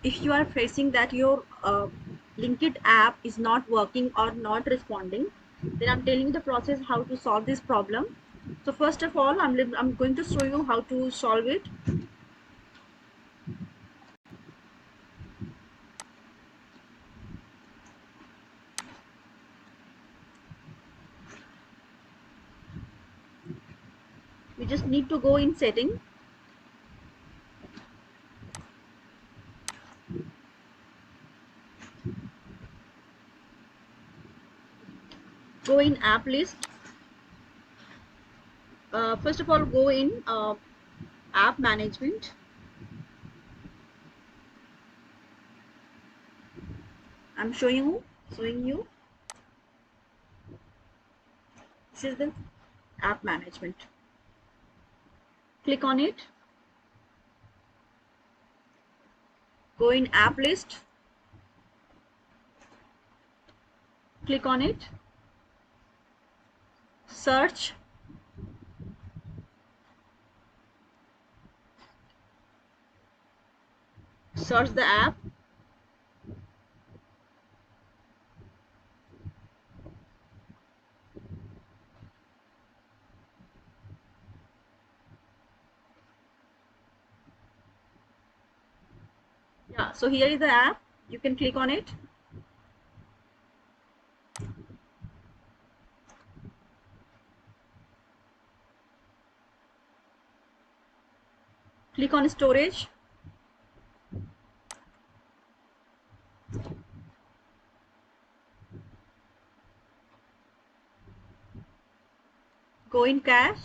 if you are facing that your Blinkit app is not working or not responding, then I'm telling you the process how to solve this problem. So first of all, I'm going to show you how to solve it. We just need to go in setting. Go in app list. First of all, go in app management. I'm showing you. This is the app management. Click on it. Go in app list. Click on it. Search. Search the app. Yeah, so here is the app. You can click on it. Click on storage. Go in cache.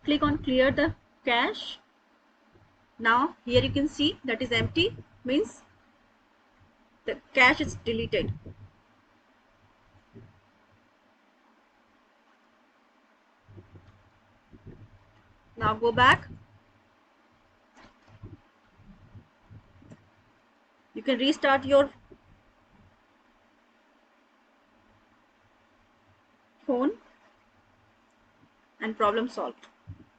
Click on clear the cache. Now here you can see that is empty, means the cache is deleted. Now go back. You can restart your phone and problem solved.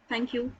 Thank you.